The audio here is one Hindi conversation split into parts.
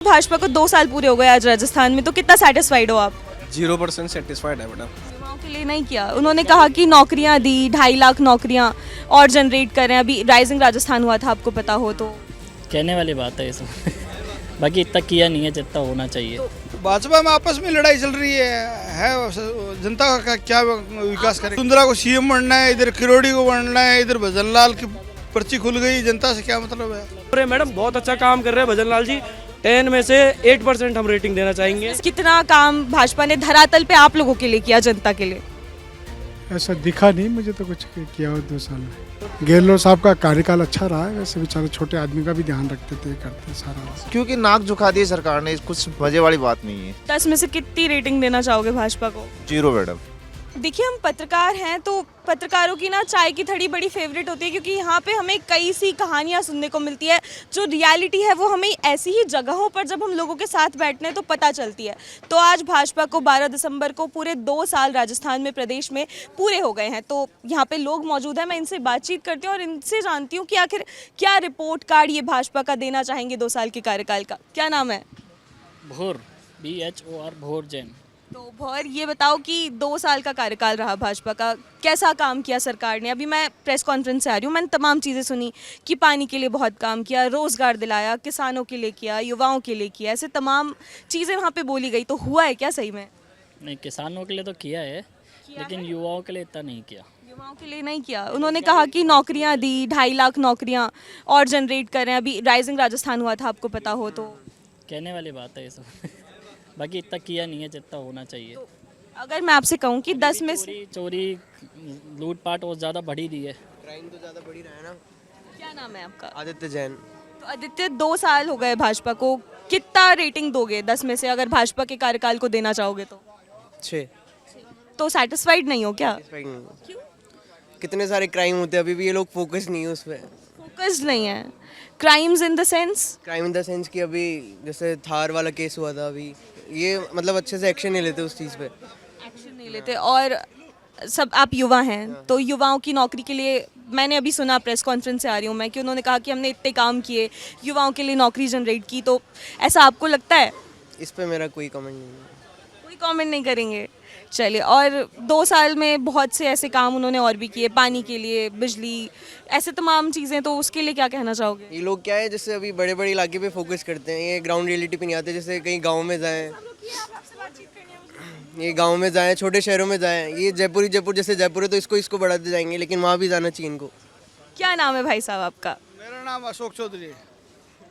भाजपा को 2 साल पूरे हो गए आज राजस्थान में, तो कितना सेटिस्फाइड हो आप? 0% सेटिस्फाइड है बेटा। युवाओं के लिए नहीं किया उन्होंने, कहा कि नौकरियां दी, 2.5 लाख नौकरियां और जनरेट कर रहे हैं। अभी राइजिंग राजस्थान हुआ था, आपको पता हो तो। कहने वाली बात है इसमें बाकी इतना किया नहीं है जितना होना चाहिए। भाजपा में आपस में लड़ाई चल रही है जनता का क्या विकास करे। सुंदरा को सीएम बनना है, इधर किरोड़ी को बनना है, इधर भजनलाल की पर्ची खुल गई, जनता से क्या मतलब है। अरे मैडम बहुत अच्छा काम कर रहे हैं भजनलाल जी, 10 में से 8% हम रेटिंग देना चाहेंगे। कितना काम भाजपा ने धरातल पे आप लोगों के लिए किया, जनता के लिए? ऐसा दिखा नहीं मुझे तो कुछ किया हो 2 साल में। गहलोत साहब का कार्यकाल अच्छा रहा है, वैसे बेचारे छोटे आदमी का भी ध्यान रखते थे, करते सारा। क्योंकि नाक झुका दी सरकार ने, कुछ मजे वाली बात नहीं है। 10 में से कितनी रेटिंग देना चाहोगे भाजपा को? 0 मैडम। देखिए, हम पत्रकार हैं तो पत्रकारों की ना चाय की थड़ी बड़ी फेवरेट होती है, क्योंकि यहाँ पे हमें कई सी कहानियाँ सुनने को मिलती है। जो रियलिटी है वो हमें ऐसी ही जगहों पर जब हम लोगों के साथ बैठते हैं तो पता चलती है। तो आज भाजपा को 12 दिसंबर को पूरे 2 साल राजस्थान में, प्रदेश में पूरे हो गए हैं। तो यहाँ पे लोग मौजूद हैं, मैं इनसे बातचीत करती हूँ और इनसे जानती हूँ कि आखिर क्या रिपोर्ट कार्ड ये भाजपा का देना चाहेंगे 2 साल के कार्यकाल का। क्या नाम है? भोर, BHOR, भोर जैन। तो भौर, ये बताओ कि 2 साल का कार्यकाल रहा भाजपा का, कैसा काम किया सरकार ने? अभी मैं प्रेस कॉन्फ्रेंस से आ रही हूँ, मैंने तमाम चीज़ें सुनी कि पानी के लिए बहुत काम किया, रोज़गार दिलाया, किसानों के लिए किया, युवाओं के लिए किया, ऐसे तमाम चीज़ें वहाँ पे बोली गई। तो हुआ है क्या सही में? नहीं, किसानों के लिए तो किया है, लेकिन युवाओं के लिए इतना नहीं किया। युवाओं के लिए नहीं किया। उन्होंने कहा कि नौकरियाँ दी, 2.5 लाख नौकरियाँ और जनरेट कर रहे हैं। अभी राइजिंग राजस्थान हुआ था, आपको पता हो तो। कहने वाली बात है इसमें बाकी इतना किया नहीं है जितना होना चाहिए। अगर मैं आपसे कहूँ कि 10 में से चोरी लूटपाट और ज़्यादा बढ़ी दी है। क्राइम तो ज़्यादा बढ़ी रहा है ना। क्या नाम है आपका? आदित्य जैन। तो आदित्य, 2 साल हो गए भाजपा को, कितना रेटिंग दोगे 10 में से, अगर भाजपा के कार्यकाल को देना चाहोगे तो? 6। तो सेटिस्फाइड नहीं हो क्या? क्यों? कितने सारे क्राइम होते हैं, अभी भी ये लोग फोकस नहीं है उस पर। फोकस्ड नहीं है। Crimes in the sense? Crime in the sense कि अभी जैसे थार वाला केस हुआ था, अभी ये मतलब अच्छे से एक्शन नहीं लेते उस चीज़ पे। एक्शन नहीं लेते। और सब आप युवा हैं तो युवाओं की नौकरी के लिए, मैंने अभी सुना, प्रेस कॉन्फ्रेंस से आ रही हूँ मैं, कि उन्होंने कहा कि हमने इतने काम किए, युवाओं के लिए नौकरी जनरेट की। तो ऐसा आपको लगता है? इस पे मेरा कोई कमेंट नहीं है। कोई कमेंट नहीं करेंगे, चलिए। और 2 साल में बहुत से ऐसे काम उन्होंने और भी किए, पानी के लिए, बिजली, ऐसे तमाम चीज़ें, तो उसके लिए क्या कहना चाहोगे? ये लोग क्या है, जैसे अभी बड़े बड़े इलाके पे फोकस करते हैं, ये ग्राउंड रियलिटी पे नहीं आते। जैसे कहीं गाँव में जाएँ, ये गांव में जाएं, छोटे शहरों में जाएं। ये जयपुर जैसे जयपुर है तो इसको बढ़ाते जाएंगे, लेकिन वहाँ भी जाना चाहिए इनको। क्या नाम है भाई साहब आपका? मेरा नाम अशोक चौधरी है।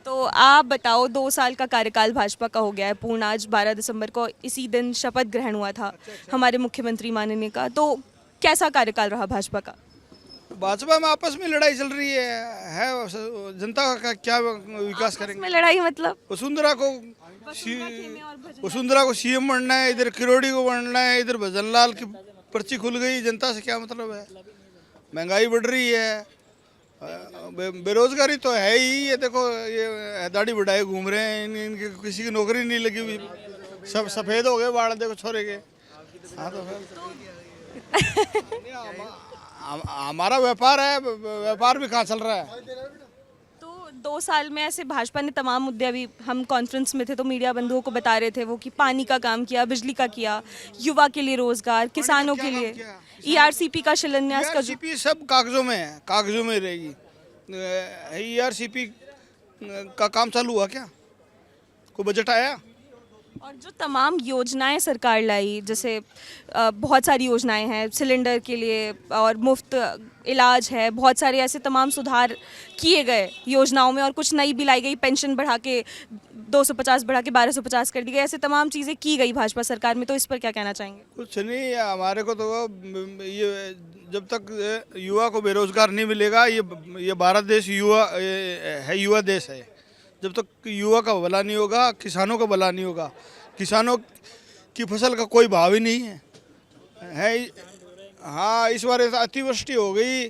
तो आप बताओ, 2 साल का कार्यकाल भाजपा का हो गया है पूर्ण। आज 12 दिसंबर को इसी दिन शपथ ग्रहण हुआ था हमारे मुख्यमंत्री माननीय का। तो कैसा कार्यकाल रहा भाजपा का? भाजपा में आपस में लड़ाई चल रही है जनता का क्या विकास करेंगे। में लड़ाई मतलब? वसुंधरा को सीएम बनना है, इधर किरोड़ी को बनना है, इधर भजनलाल की पर्ची खुल गई, जनता से क्या मतलब है। महंगाई बढ़ रही है, बेरोजगारी तो है ही। ये देखो, ये दाढ़ी बढ़ाए घूम रहे हैं, इनकी किसी की नौकरी नहीं लगी हुई, सब सफ़ेद हो गए बाल, देखो छोरे के। हाँ तो हमारा व्यापार है, व्यापार भी कहाँ चल रहा है। तो 2 साल में ऐसे भाजपा ने तमाम मुद्दे, अभी हम कॉन्फ्रेंस में थे तो मीडिया बंधुओं को बता रहे थे वो, कि पानी का काम किया, बिजली का किया, युवा के लिए रोजगार, किसानों के लिए ERCP का शिलान्यास का। ERCP सब कागजों में है, कागजों में रहेगी। ERCP का काम चालू हुआ क्या? कोई बजट आया? और जो तमाम योजनाएं सरकार लाई, जैसे बहुत सारी योजनाएं हैं सिलेंडर के लिए और मुफ्त इलाज है, बहुत सारे ऐसे तमाम सुधार किए गए योजनाओं में, और कुछ नई भी लाई गई, पेंशन बढ़ा के 250 बढ़ा के 1250 कर दी गई, ऐसे तमाम चीज़ें की गई भाजपा सरकार में। तो इस पर क्या कहना चाहेंगे? कुछ नहीं, हमारे को तो ये जब तक युवा को बेरोजगार नहीं मिलेगा, ये भारत देश युवा देश है। जब तक युवा का भला नहीं होगा, किसानों का भला नहीं होगा। किसानों की फसल का कोई भाव ही नहीं है। हाँ, इस बार अतिवृष्टि हो गई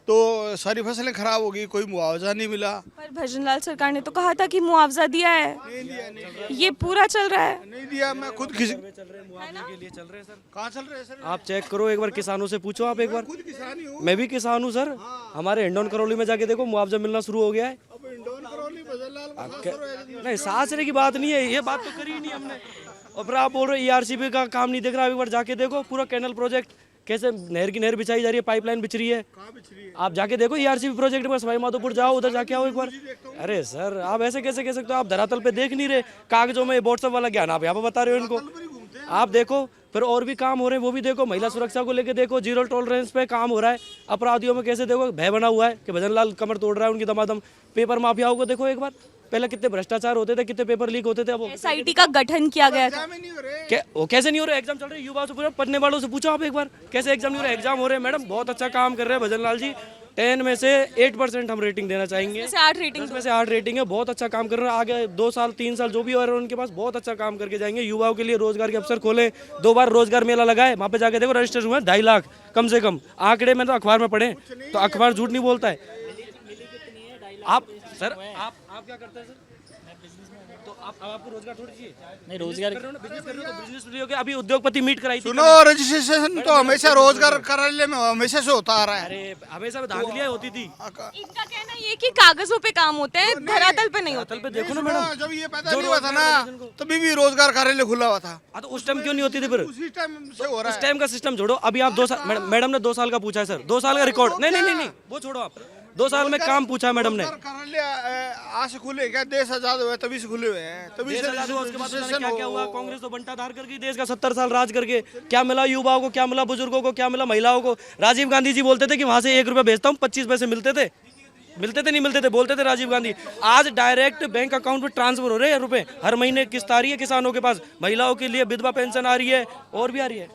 तो सारी फसलें खराब हो गई, कोई मुआवजा नहीं मिला। पर भजनलाल सरकार ने तो कहा था कि मुआवजा दिया है। नहीं दिया। ये पूरा चल रहा है? नहीं दिया। मैं खुद मुआवजे के लिए चल रहे हैं सर। कहाँ चल रहे हैं सर? आप चेक करो एक बार, किसानों से पूछो आप एक बार। खुद किसान ही हूँ। मैं भी किसान हूँ सर। हमारे हिंडौन करौली में जाके देखो, मुआवजा मिलना शुरू हो गया है। अब नहीं सासरे की बात नहीं है, ये बात तो करी ही नहीं हमने। और फिर आप बोल रहे ईआरसीबी का काम नहीं देख रहा, एक बार जाके देखो पूरा कैनल प्रोजेक्ट कैसे नहर की नहर बिछाई जा रही है, पाइपलाइन बिछ रही है। आप जाके देखो ईआरसीबी प्रोजेक्ट में, सवाई माधोपुर जाओ, उधर जाके आओ एक बार। अरे सर आप ऐसे कैसे कह सकते हो, आप धरातल पे देख नहीं रहे, कागजों में व्हाट्सएप वाला ज्ञान आप यहाँ पे बता रहे हो इनको। आप देखो फिर और भी काम हो रहे हैं, वो भी देखो, महिला सुरक्षा को लेके देखो, जीरो टॉलरेंस पे काम हो रहा है। अपराधियों में कैसे देखो भय बना हुआ है कि भजन लाल कमर तोड़ रहा है उनकी दमादम। पेपर माफियाओं को देखो एक बार, पहले कितने भ्रष्टाचार होते थे, कितने पेपर लीक होते थे। अब एसआईटी का गठन किया गया था। वो कैसे नहीं हो रहा, एग्जाम चल रहे हैं, युवाओं से पूछो, पढ़ने वालों से पूछो आप एक बार, कैसे एग्जाम नहीं हो रहा। एग्जाम हो रहे हैं मैडम, बहुत अच्छा काम कर रहे हैं भजन लाल जी। 10 में से 8% हम रेटिंग देना चाहेंगे। 8 रेटिंग 10 में से 8 रेटिंग है, बहुत अच्छा काम कर रहे हैं। आगे 2 साल 3 साल जो भी हो रहे हैं उनके पास बहुत अच्छा काम करके जाएंगे। युवाओं के लिए रोजगार के अवसर खोले, 2 बार रोजगार मेला लगाए, वहाँ पे जाके देखो रजिस्टर हुए 2.5 लाख कम से कम। आंकड़े में तो अखबार में पढ़े, तो अखबार झूठ नहीं बोलता है। आप सर आप क्या करते हैं सर? तो आपको रोजगार थोड़ी चाहिए? नहीं रोजगार बिजनेस कर रहे हो तो बिजनेस भी होगा। अभी उद्योगपति मीट कराई थी। सुनो, रजिस्ट्रेशन तो हमेशा रोजगार कार्यालय में हमेशा से होता आ रहा है। अरे हमेशा धांधलियां होती थी। इनका कहना ये कि कागजों पे काम होते हैं, धरातल पे नहीं होता। तल पे देखो ना मैडम, जब ये पैदा नहीं हुआ था ना, तभी भी रोजगार कार्यालय खुला हुआ था। तो उस टाइम क्यों नहीं होती थी फिर? उसी टाइम से हो रहा उस है। टाइम का सिस्टम छोड़ो, अभी आप 2 साल, मैडम ने 2 साल का पूछा है सर, 2 साल का रिकॉर्ड। नहीं वो छोड़ो, आप 2 साल में काम पूछा है मैडम ने। रोजगार कार्यालय आज से खुले क्या, देश आजाद हुए तभी से खुले हुए हैं, तभी से उसके बाद क्या हुआ, कांग्रेस तो बंटा धार कर गई देश का 70 साल राज करके। क्या मिला युवाओं को, क्या मिला बुजुर्गों को, क्या मिला महिलाओं को? राजीव गांधी जी बोलते थे कि वहां से 1 रुपया भेजता हूँ 25 पैसे मिलते थे नहीं मिलते थे, बोलते थे राजीव गांधी। आज डायरेक्ट बैंक अकाउंट में ट्रांसफर हो रहे हैं रुपए, हर महीने किस्त आ रही है किसानों के पास, महिलाओं के लिए विधवा पेंशन आ रही है, और भी आ रही है।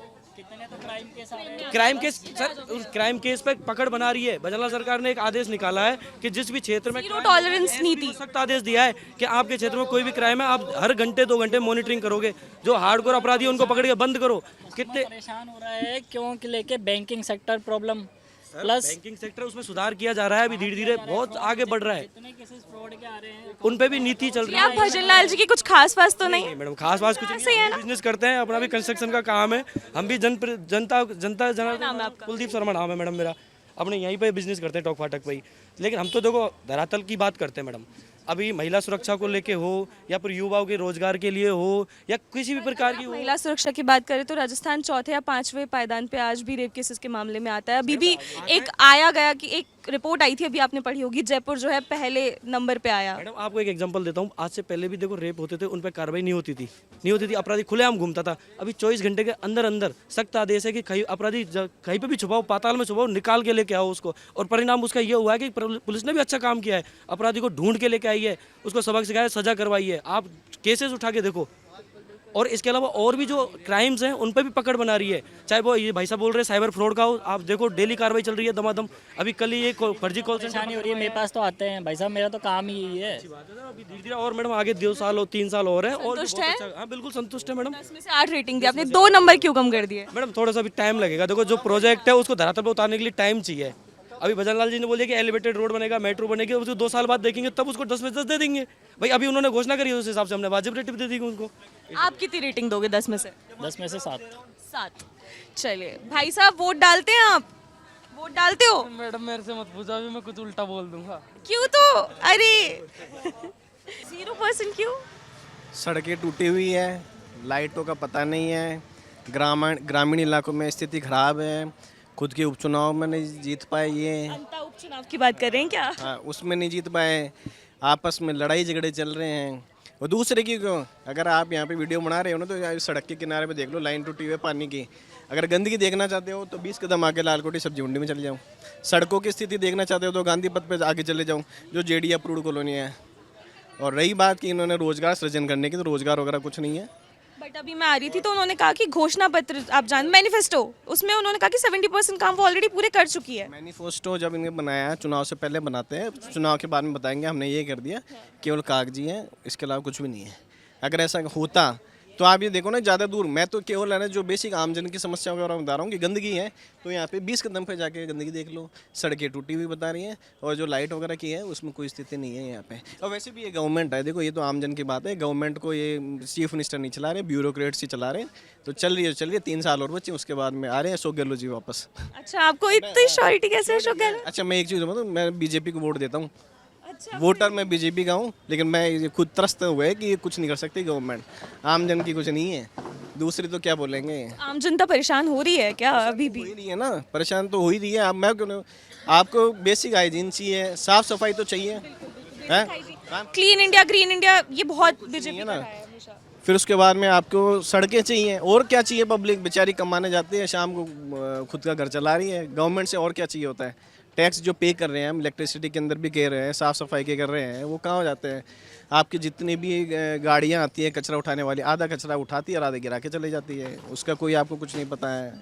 क्राइम केस पे पकड़ बना रही है। भजनलाल सरकार ने एक आदेश निकाला है कि जिस भी क्षेत्र में जीरो टॉलरेंस नीति, सख्त आदेश दिया है कि आपके क्षेत्र में कोई भी क्राइम है, आप हर घंटे 2 घंटे मॉनिटरिंग करोगे। जो हार्डकोर अपराधी है उनको पकड़ के बंद करो। कितने परेशान हो रहा है क्योंकि लेके banking sector problem, plus banking sector उसमें सुधार किया जा रहा है, अभी धीरे धीरे बहुत आगे बढ़ रहा है। इतने केसेस फ्रॉड के आ रहे हैं। उन पे भी नीति चल रही है। आप भजन लाल जी की कुछ खास बात तो नहीं? मैडम खास बात कुछ नहीं है, बिजनेस करते हैं, अपना भी कंस्ट्रक्शन का काम है। हम भी जनता कुलदीप शर्मा नाम है मैडम मेरा, अपने यहीं पे बिजनेस करते हैं टॉक फाटक पे ही। लेकिन हम तो देखो धरातल की बात करते हैं मैडम। अभी महिला सुरक्षा को लेके हो, या फिर युवाओं के रोजगार के लिए हो, या किसी भी प्रकार की हो। महिला सुरक्षा की बात करें तो राजस्थान 4थे या 5वें पायदान पे आज भी रेप केसेस के मामले में आता है। अभी भी एक आया गया कि एक रिपोर्ट आई थी, अभी आपने पढ़ी होगी, जयपुर जो है पहले नंबर पे आया। मैडम आपको एक एग्जांपल देता हूँ, आज से पहले भी देखो रेप होते थे, उन पर कार्रवाई नहीं होती थी, अपराधी खुलेआम घूमता था। अभी 24 घंटे के अंदर अंदर सख्त आदेश है कि अपराधी कहीं पे भी छुपाओ, पाताल में छुपाओ, निकाल के लेके आओ उसको। और परिणाम उसका ये हुआ है कि पुलिस ने भी अच्छा काम किया है, अपराधी को ढूंढ के लेके आई है, उसको सबक सिखाया, सजा करवाई है। आप केसेस उठा के देखो। और इसके अलावा और भी जो क्राइम्स हैं उन पे भी पकड़ बना रही है, चाहे वो ये भाई साहब बोल रहे हैं साइबर फ्रॉड का हो, आप देखो डेली कार्रवाई चल रही है दमादम। अभी कल ही एक फर्जी कॉल परेशानी हो रही है, मेरे पास तो आते हैं भाई साहब, मेरा तो काम ही यही है। अभी धीरे धीरे और मैडम आगे 2 साल और 3 साल और है, और संतुष्ट बहुत है? अच्छा। हाँ बिल्कुल संतुष्ट है मैडम। 10 में से 8 रेटिंग दी आपने, 2 नंबर क्यों कम कर दिए? मैडम थोड़ा सा भी टाइम लगेगा, देखो जो प्रोजेक्ट है उसको धरातल पर उतारने के लिए टाइम चाहिए। अभी भजन लाल जी ने बोले कि एलिवेटेड रोड बनेगा, मेट्रो बनेगी, उसको 2 साल बाद देखेंगे, तब उसको 10 में 10 दे देंगे। भाई अभी उन्होंने घोषणा करी है, उस हिसाब से हमने वाजिब रेटिंग दे दी उनको। आप कितनी रेटिंग दोगे 10 में से? 10 में से 7। 7। चलिए भाई साहब, वोट डालते हैं आप? वोट डालते हो? मैडम मेरे से मत पूछो, अभी मैं कुछ उल्टा बोल दूंगा। क्यों? तो अरे 0% क्यों? सड़कें टूटी हुई है, लाइटों का पता नहीं है, ग्रामीण इलाकों में स्थिति खराब है, खुद के उपचुनाव में नहीं जीत पाए ये। अंता उपचुनाव की बात कर रहे हैं क्या? हाँ, उसमें नहीं जीत पाए, आपस में लड़ाई झगड़े चल रहे हैं। और दूसरे की क्यों, अगर आप यहाँ पे वीडियो बना रहे हो ना, तो यहाँ सड़क के किनारे पे देख लो, लाइन टूटी हुई है पानी की। अगर गंदगी देखना चाहते हो तो 20 कदम आगे लालकोटी सब्जी मंडी में चले जाओ। सड़कों की स्थिति देखना चाहते हो तो गांधी पथ पे आगे चले जाओ, जो जेडी अप्रूव्ड कॉलोनी है। और रही बात कि इन्होंने रोजगार सृजन करने की, तो रोजगार वगैरह कुछ नहीं है। बट अभी मैं आ रही थी तो उन्होंने कहा कि घोषणा पत्र, आप जान मैनिफेस्टो, उसमें उन्होंने कहा कि 70% काम वो ऑलरेडी पूरे कर चुकी है। मैनिफेस्टो जब इन्हें बनाया है, चुनाव से पहले बनाते हैं, चुनाव के बाद में बताएंगे हमने ये कर दिया, केवल कागजी है, इसके अलावा कुछ भी नहीं है। अगर ऐसा होता तो आप ये देखो ना, ज़्यादा दूर मैं तो केवल है ना जो बेसिक आमजन की समस्या वगैरह बता रहा हूँ कि गंदगी है, तो यहाँ पे 20 कदम पे जाके गंदगी देख लो, सड़कें टूटी हुई बता रही हैं, और जो लाइट वगैरह की है उसमें कोई स्थिति नहीं है यहाँ पे। और वैसे भी ये गवर्नमेंट है, देखो ये तो आमजन की बात है, गवर्नमेंट को ये चीफ मिनिस्टर नहीं चला रहे, ब्यूरोक्रेट्स ही चला रहे, तो चल रही है 3 साल और बच्चे, उसके बाद में आ रहे हैं अशोक गहलोत जी वापस। अच्छा, आपको इतनी श्योरिटी कैसे है अशोक गहलोत? अच्छा मैं एक चीज़ बताऊँ, मैं बीजेपी को वोट देता हूँ। वोटर मैं बीजेपी का हूँ, लेकिन मैं ये खुद त्रस्त हुए कि ये कुछ नहीं कर सकती गवर्नमेंट, आम जन की कुछ नहीं है। दूसरी तो क्या बोलेंगे, आम जनता परेशान हो रही है क्या अभी भी? हो ही रही है ना, परेशान तो हो ही रही है। अब मैं क्यों नहीं- आपको बेसिक हाइजीन चाहिए, साफ सफाई तो चाहिए है। क्लीन इंडिया, ग्रीन इंडिया, ये बहुत बीजेपी है का ना। है हमेशा। फिर उसके बाद में आपको सड़कें चाहिए, और क्या चाहिए। पब्लिक बेचारी कमाने जाती है, शाम को खुद का घर चला रही है। गवर्नमेंट से और क्या चाहिए होता है। टैक्स जो पे कर रहे हैं हम, इलेक्ट्रिसिटी के अंदर भी कह रहे हैं, साफ़ सफाई के कर रहे हैं, वो कहाँ हो जाते हैं। आपकी जितनी भी गाड़ियाँ आती हैं कचरा उठाने वाली, आधा कचरा उठाती है और आधा गिरा के चले जाती है, उसका कोई आपको कुछ नहीं पता है।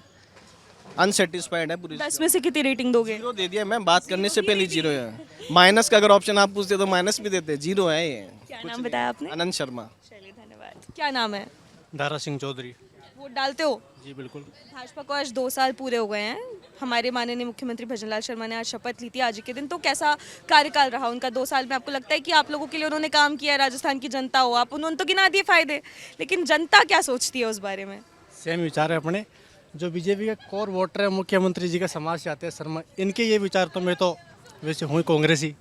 अनसेटिस्फाइड है पूरी। 10 में से कितनी रेटिंग दोगे? जीरो दे दिया मैं, बात करने से पहले जीरो है। माइनस का अगर ऑप्शन आप पूछते तो माइनस भी देते, जीरो है ये। क्या नाम बताया आपने? अनंत शर्मा। चलिए धन्यवाद। क्या नाम है? दारा सिंह चौधरी। वोट डालते हो? जी बिल्कुल। भाजपा को आज 2 साल पूरे हो गए हैं। हमारे माननीय मुख्यमंत्री भजनलाल शर्मा ने आज शपथ ली थी आज के दिन। तो कैसा कार्यकाल रहा उनका 2 साल में? आपको लगता है कि आप लोगों के लिए उन्होंने काम किया? राजस्थान की जनता हो आप, उन्होंने तो गिना दिए फायदे, लेकिन जनता क्या सोचती है उस बारे में? सेम विचार है अपने। जो बीजेपी के कोर वोटर है, मुख्यमंत्री जी का समाज से आते हैं शर्मा, इनके ये विचार तो मैं तो वैसे हूँ कांग्रेसी।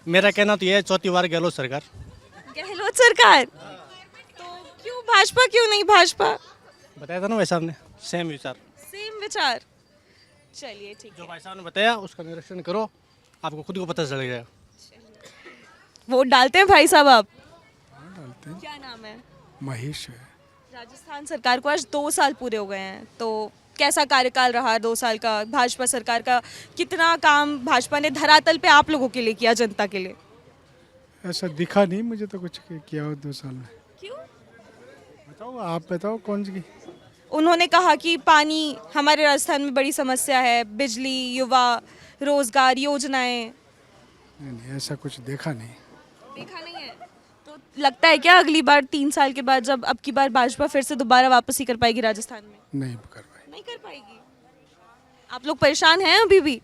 मेरा कहना तो यह है, चौथी बार गहलोत सरकार। गहलोत सरकार? तो क्यों भाजपा, क्यों नहीं भाजपा? बताया था ना भाई साहब ने, सेम विचार। सेम विचार। चलिए ठीक जो है। भाई साहब ने बताया उसका निरीक्षण करो, आपको खुद को पता चल जाएगा। वोट डालते हैं भाई साहब आप? डालते हैं। क्या नाम है? महेश है। राजस्थान सरकार को आज 2 साल पूरे हो गए हैं, तो कैसा कार्यकाल रहा 2 साल का भाजपा सरकार का? कितना काम भाजपा ने धरातल पे आप लोगों के लिए किया, जनता के लिए? ऐसा दिखा नहीं मुझे तो कुछ किया हो 2 साल में। क्यों? बताओ, आप बताओ कौन सी। उन्होंने कहा कि पानी हमारे राजस्थान में बड़ी समस्या है, बिजली, युवा, रोजगार, योजनाएं। नहीं, ऐसा कुछ देखा नहीं। देखा नहीं है तो लगता है क्या अगली बार 3 साल के बाद, जब अब की बार भाजपा फिर से दोबारा वापसी कर पाएगी राजस्थान में? नहीं कर पाए। नहीं कर पाएगी। आप लोग परेशान हैं अभी भी?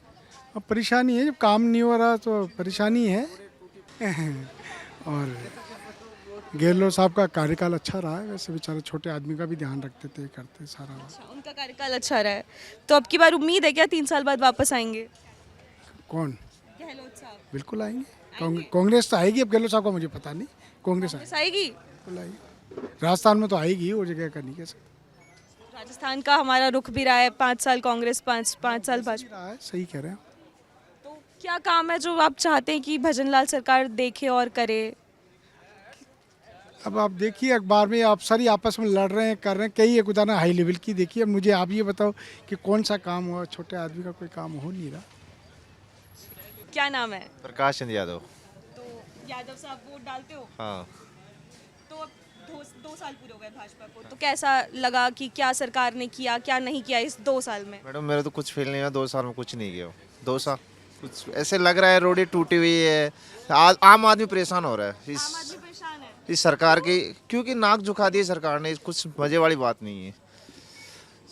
अब परेशानी है, जब काम नहीं हो रहा तो परेशानी है। और गहलोत साहब का कार्यकाल अच्छा रहा है, वैसे बेचारे छोटे आदमी का भी ध्यान रखते थे, करते सारा। अच्छा, उनका कार्यकाल अच्छा रहा है, तो अब की बार उम्मीद है क्या 3 साल बाद वापस आएंगे कौन? गहलोत साहब? बिल्कुल आएंगे। कांग्रेस तो आएगी। अब गहलोत साहब का मुझे पता नहीं, कांग्रेस वापस आएगी? बिल्कुल आएगी। राजस्थान में तो आएगी, वो जगह का नहीं कह सकते। राजस्थान का हमारा रुख भी रहा है, 5 साल कांग्रेस, 5 साल भाजपा। रहा है, सही कह रहे हैं। तो क्या काम है जो आप चाहते हैं कि भजनलाल सरकार देखे और करे? अब आप देखिए अखबार में आप सारी आपस में लड़ रहे हैं, कर रहे हैं, कई एक उदाहरण हाई लेवल की देखिए। अब मुझे आप ये बताओ कि कौन सा काम हुआ, छोटे आदमी का कोई काम हो नहीं रहा। क्या नाम है? प्रकाश चंद यादव। तो यादव साहब वोट डालते हो? हाँ। तो अब 2 साल पूरे हो गए भाजपा को, तो कैसा लगा कि क्या सरकार ने किया, क्या नहीं किया इस 2 साल में? मैडम मेरा तो कुछ फील नहीं हुआ, 2 साल में कुछ नहीं किया। 2 साल कुछ ऐसे लग रहा है, रोडें टूटी हुई है, आम आदमी परेशान हो रहा है आम आदमी परेशान है। इस सरकार की, क्योंकि नाक झुका दी सरकार ने। कुछ मजे वाली बात नहीं है।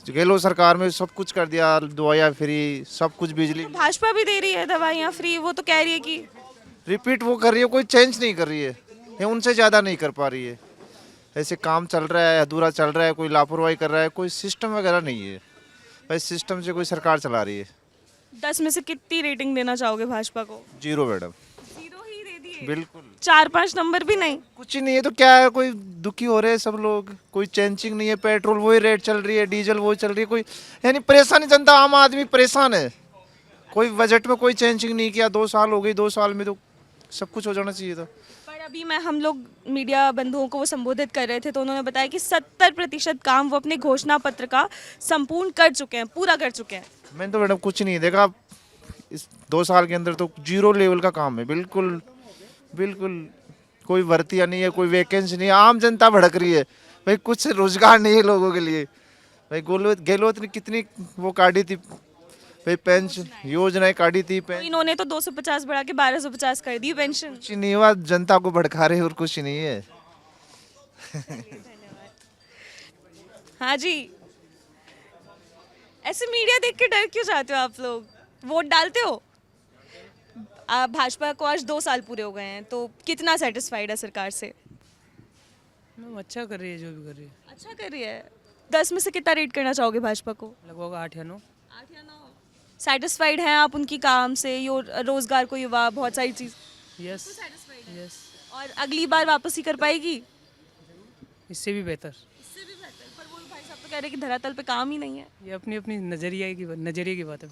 गहलोत सरकार में सब कुछ कर दिया, दवाइयाँ फ्री, सब कुछ, बिजली। तो भाजपा भी दे रही है दवाइयाँ फ्री, वो तो कह रही है कि रिपीट वो कर रही है, कोई चेंज नहीं कर रही है, या उनसे ज़्यादा नहीं कर पा रही है। ऐसे काम चल रहा है, अधूरा चल रहा है, कोई लापरवाही कर रहा है, कोई सिस्टम वगैरह नहीं है। भाई सिस्टम से कोई सरकार चला रही है। 10 में से कितनी रेटिंग देना चाहोगे भाजपा को? 0 मैडम। 0 ही दे दिए? बिल्कुल। 4-5 नंबर भी नहीं? कुछ ही नहीं है तो क्या है, कोई दुखी हो रहे हैं सब लोग, कोई चेंजिंग नहीं है। पेट्रोल वही रेट चल रही है, डीजल वही चल रही है, कोई यानी परेशानी, जनता आम आदमी परेशान है। कोई बजट में कोई चेंजिंग नहीं किया। 2 साल हो गई, 2 साल में तो सब कुछ हो जाना चाहिए था। पर अभी हम लोग मीडिया बंधुओं को वो संबोधित कर रहे थे, तो उन्होंने बताया कि 70% काम वो अपने घोषणा पत्र का संपूर्ण कर चुके हैं, पूरा कर चुके हैं। मैंने तो मैडम कुछ नहीं देखा इस 2 साल के अंदर, तो 0 लेवल का काम है। बिल्कुल बिल्कुल कोई भर्तियाँ नहीं है, कोई वैकेंसी नहीं है। आम जनता भड़क रही है भाई, कुछ रोजगार नहीं है लोगों के लिए। भाई गहलोत ने कितनी वो काटी थी भाई, पेंशन योजनाएं काटी थी। तो इन्होंने तो 250 बढ़ा के 1250 कर दी पेंशन। कुछ नहीं हुआ, जनता को भड़का रहे और कुछ नहीं है। हाँ जी, ऐसे मीडिया देख के डर क्यों जाते हो आप लोग? वोट डालते हो? भाजपा को आज 2 साल पूरे हो गए हैं, तो कितना सेटिस्फाइड है सरकार से? अच्छा कर रही है, जो भी कर रही है। अच्छा कर रही है। 10 में से कितना रेट करना चाहोगे भाजपा को? लगभग 8 या 9। 8 या 9। सेटिस्फाइड हैं आप उनकी काम से, रोजगार को, युवा, बहुत सारी चीज? यस satisfied है? यस, और अगली बार वापसी कर पाएगी? इससे भी बेहतर। इससे भी बेहतर। पर वो भाई साहब तो कह रहे हैं कि धरातल पे काम ही नहीं है। ये अपनी अपनी नज़रिए की बात है।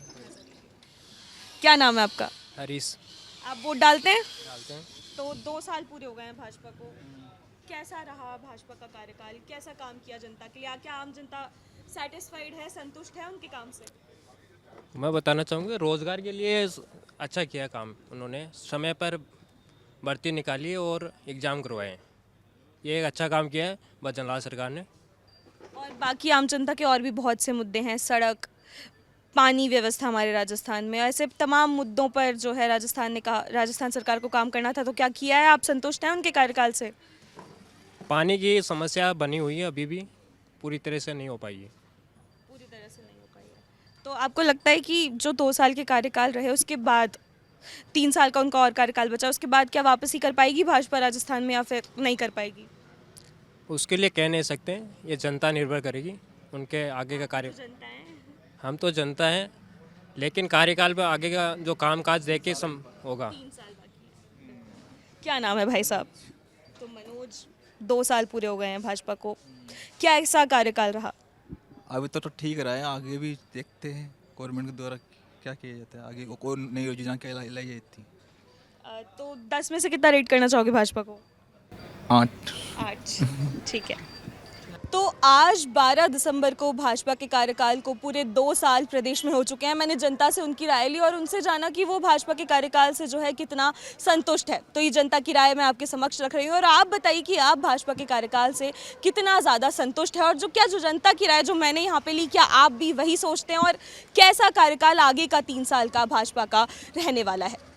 क्या नाम है आपका? हरीश। आप वोट डालते हैं? डालते हैं। तो 2 साल पूरे हो गए हैं भाजपा को। कैसा रहा भाजपा का कार्यकाल? कैसा काम किया जनता के लिए? क्या आम जनता सेटिस्फाइड है, संतुष्ट है उनके काम से? मैं बताना चाहूँगा रोज़गार के लिए अच्छा किया काम उन्होंने, समय पर भर्ती निकाली और एग्ज़ाम करवाए। ये एक अच्छा काम किया है भजन लाल सरकार ने। और बाकी आम जनता के और भी बहुत से मुद्दे हैं, सड़क, पानी व्यवस्था हमारे राजस्थान में, ऐसे तमाम मुद्दों पर जो है राजस्थान ने कहा, राजस्थान सरकार को काम करना था। तो क्या किया है? आप संतुष्ट हैं उनके कार्यकाल से? पानी की समस्या बनी हुई है, अभी भी पूरी तरह से नहीं हो पाई है। पूरी तरह से नहीं हो पाई है। तो आपको लगता है कि जो 2 साल के कार्यकाल रहे उसके बाद 3 साल का उनका और कार्यकाल बचा, उसके बाद क्या वापसी कर पाएगी भाजपा राजस्थान में या फिर नहीं कर पाएगी? उसके लिए कह नहीं सकते, ये जनता निर्भर करेगी उनके आगे का कार्य। जनता है। हम तो जनता हैं, लेकिन कार्यकाल पर आगे का जो काम काज देख के होगा। 3 साल बाकी है। क्या नाम है भाई साहब? तो मनोज, 2 साल पूरे हो गए हैं भाजपा को, क्या ऐसा कार्यकाल रहा? अभी तो ठीक रहा है, आगे भी देखते हैं गवर्नमेंट के द्वारा क्या किया जाता है, आगे को नई योजना क्या लाई जाती। तो 10 में से कितना रेट करना चाहोगे भाजपा को? 8। 8। ठीक है। तो आज 12 दिसंबर को भाजपा के कार्यकाल को पूरे 2 साल प्रदेश में हो चुके हैं। मैंने जनता से उनकी राय ली और उनसे जाना कि वो भाजपा के कार्यकाल से जो है कितना संतुष्ट है। तो ये जनता की राय मैं आपके समक्ष रख रही हूँ और आप बताइए कि आप भाजपा के कार्यकाल से कितना ज़्यादा संतुष्ट है और जो जनता की राय जो मैंने यहाँ पे ली, क्या आप भी वही सोचते हैं और कैसा कार्यकाल आगे का 3 साल का भाजपा का रहने वाला है?